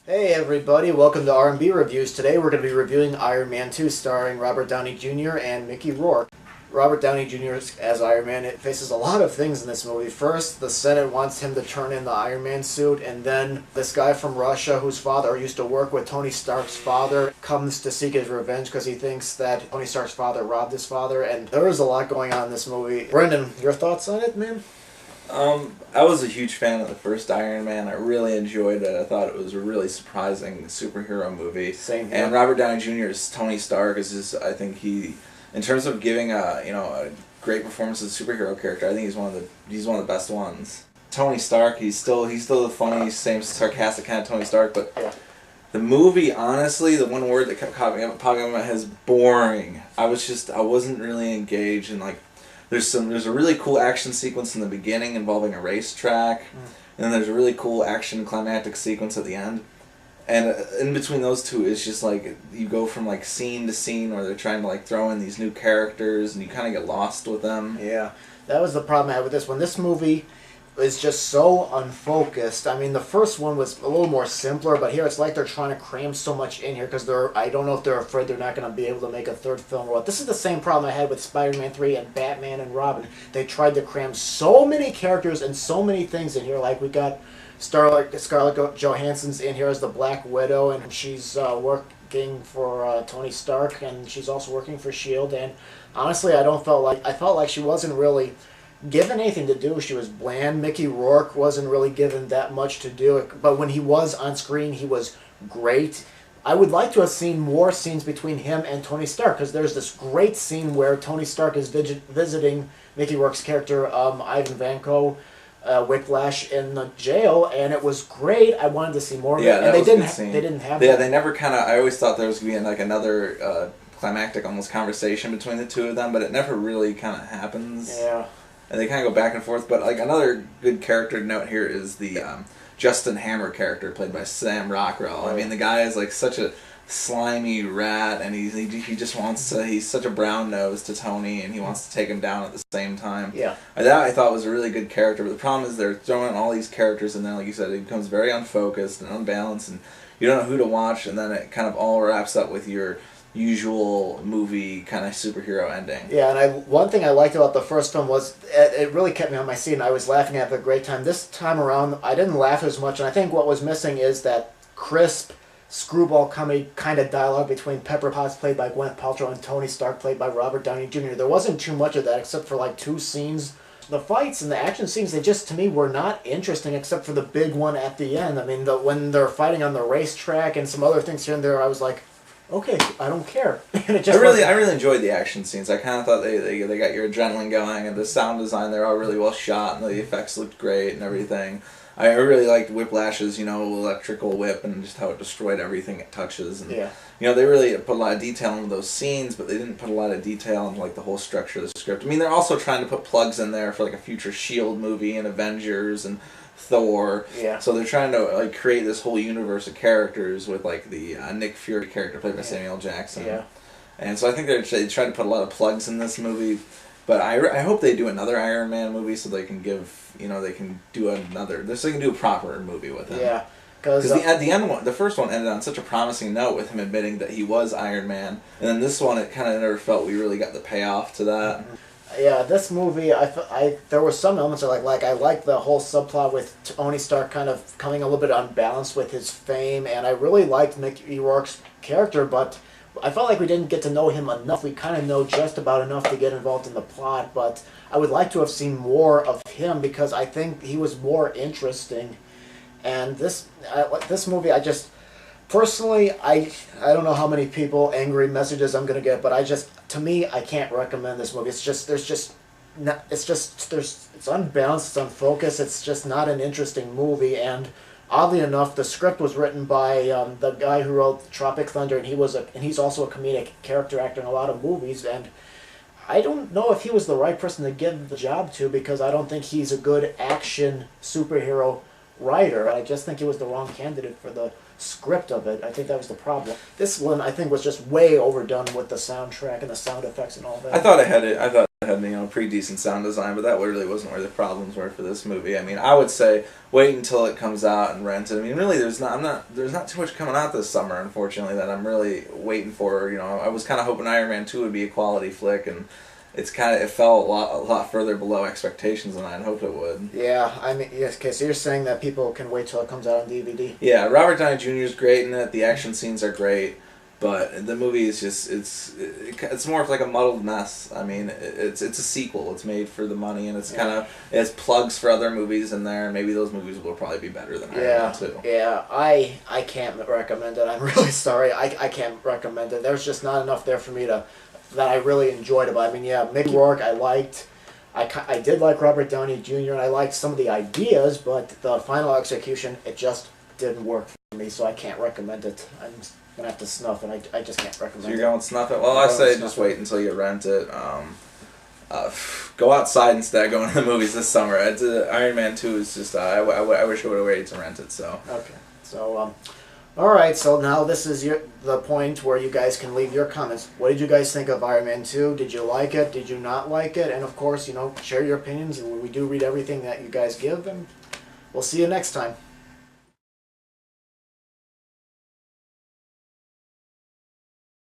Hey everybody, welcome to R&B Reviews. Today we're going to be reviewing Iron Man 2 starring Robert Downey Jr. and Mickey Rourke. Robert Downey Jr. as Iron Man faces a lot of things in this movie. First, the Senate wants him to turn in the Iron Man suit, and then this guy from Russia whose father used to work with Tony Stark's father comes to seek his revenge because he thinks that Tony Stark's father robbed his father, and there is a lot going on in this movie. Brendan, your thoughts on it, man? I was a huge fan of the first Iron Man. I really enjoyed it. I thought it was a really surprising superhero movie. Same here. And Robert Downey Jr. as Tony Stark is just, I think he, in terms of giving a great performance as a superhero character, I think he's one of the best ones. Tony Stark, he's still the funny, same sarcastic kind of Tony Stark, but Yeah. the movie, honestly, the one word that kept popping up in my head is boring. I wasn't really engaged in There's a really cool action sequence in the beginning involving a racetrack, and then there's a really cool action climactic sequence at the end. And in between those two, it's just like you go from scene to scene where they're trying to throw in these new characters, and you kind of get lost with them. Yeah, that was the problem I had with this one. This movie is just so unfocused. I mean, the first one was a little more simpler, but here it's like they're trying to cram so much in here because I don't know if they're afraid they're not going to be able to make a third film or what. This is the same problem I had with Spider-Man 3 and Batman and Robin. They tried to cram so many characters and so many things in here. Like, we got Scarlett Johansson's in here as the Black Widow, and she's working for Tony Stark, and she's also working for S.H.I.E.L.D. And honestly, I felt like she wasn't really given anything to do. She was bland. Mickey Rourke wasn't really given that much to do, but when he was on screen, he was great. I would like to have seen more scenes between him and Tony Stark, because there's this great scene where Tony Stark is visiting Mickey Rourke's character, Ivan Vanko, Whiplash, in the jail, and it was great. I wanted to see more of it, and they didn't have Yeah, that. they never I always thought there was going to be another climactic almost conversation between the two of them, but it never really kind of happens. Yeah. And they kind of go back and forth. But another good character to note here is the Justin Hammer character played by Sam Rockwell. I mean, the guy is such a slimy rat, and he just wants to. He's such a brown nose to Tony, and he wants to take him down at the same time. Yeah. That I thought was a really good character. But the problem is they're throwing all these characters, and then, like you said, it becomes very unfocused and unbalanced, and you don't know who to watch, and then it kind of all wraps up with your usual movie kind of superhero ending. Yeah, and one thing I liked about the first film was it really kept me on my seat, and I was laughing at a great time. This time around, I didn't laugh as much, and I think what was missing is that crisp, screwball comedy kind of dialogue between Pepper Potts, played by Gwyneth Paltrow, and Tony Stark, played by Robert Downey Jr. There wasn't too much of that, except for two scenes. The fights and the action scenes, they just, to me, were not interesting, except for the big one at the end. I mean, when they're fighting on the racetrack and some other things here and there, I was like, okay, I don't care. And it just I really enjoyed the action scenes. I kind of thought they got your adrenaline going, and the sound design, they're all really well shot, and the effects looked great and everything. I really liked Whiplash's, electrical whip, and just how it destroyed everything it touches. And, Yeah. They really put a lot of detail into those scenes, but they didn't put a lot of detail into the whole structure of the script. I mean, they're also trying to put plugs in there for a future S.H.I.E.L.D. movie and Avengers and Thor. Yeah. So they're trying to create this whole universe of characters with the Nick Fury character played by Samuel Jackson. Yeah. And so I think they try to put a lot of plugs in this movie, but I hope they do another Iron Man movie so they can they can do a proper movie with him. Yeah. Because at the end the first one ended on such a promising note with him admitting that he was Iron Man, and then this one it kind of never felt we really got the payoff to that. Yeah, this movie, there were some elements I I liked the whole subplot with Tony Stark kind of coming a little bit unbalanced with his fame, and I really liked Mickey Rourke's character, but I felt like we didn't get to know him enough. We kind of know just about enough to get involved in the plot, but I would like to have seen more of him because I think he was more interesting. And this movie, personally, I don't know how many angry messages I'm gonna get, but to me, I can't recommend this movie. It's unbalanced, it's unfocused, it's just not an interesting movie, and oddly enough, the script was written by the guy who wrote Tropic Thunder, and he's also a comedic character actor in a lot of movies, and I don't know if he was the right person to give the job to, because I don't think he's a good action superhero writer. I just think he was the wrong candidate for the script of it. I think that was the problem. This one, I think, was just way overdone with the soundtrack and the sound effects and all that. I thought it had pretty decent sound design, but that really wasn't where the problems were for this movie. I mean, I would say wait until it comes out and rent it. I mean, really, there's not too much coming out this summer, unfortunately, that I'm really waiting for. You know, I was kind of hoping Iron Man 2 would be a quality flick, and it fell a lot further below expectations than I had hoped it would. Yeah, I mean, yes. Okay, so you're saying that people can wait till it comes out on DVD? Yeah, Robert Downey Jr. is great in it. The action scenes are great, but the movie is just it's more of like a muddled mess. I mean, it's a sequel. It's made for the money, and it's kind of it has plugs for other movies in there. And maybe those movies will probably be better than Iron Man 2. Yeah, I can't recommend it. I'm really sorry. I can't recommend it. There's just not enough there for me that I really enjoyed it. But I mean, yeah, Mickey Rourke I liked. I did like Robert Downey Jr. and I liked some of the ideas, but the final execution, it just didn't work for me, so I can't recommend it. I'm gonna have to snuff it. I just can't recommend it. So you're going to snuff it? Well, I say just wait until you rent it. Go outside instead of going to the movies this summer. Iron Man 2 is just, I wish I would have waited to rent it, so. Okay, so, alright, so now this is the point where you guys can leave your comments. What did you guys think of Iron Man 2? Did you like it? Did you not like it? And of course, share your opinions. We do read everything that you guys give, and we'll see you next time.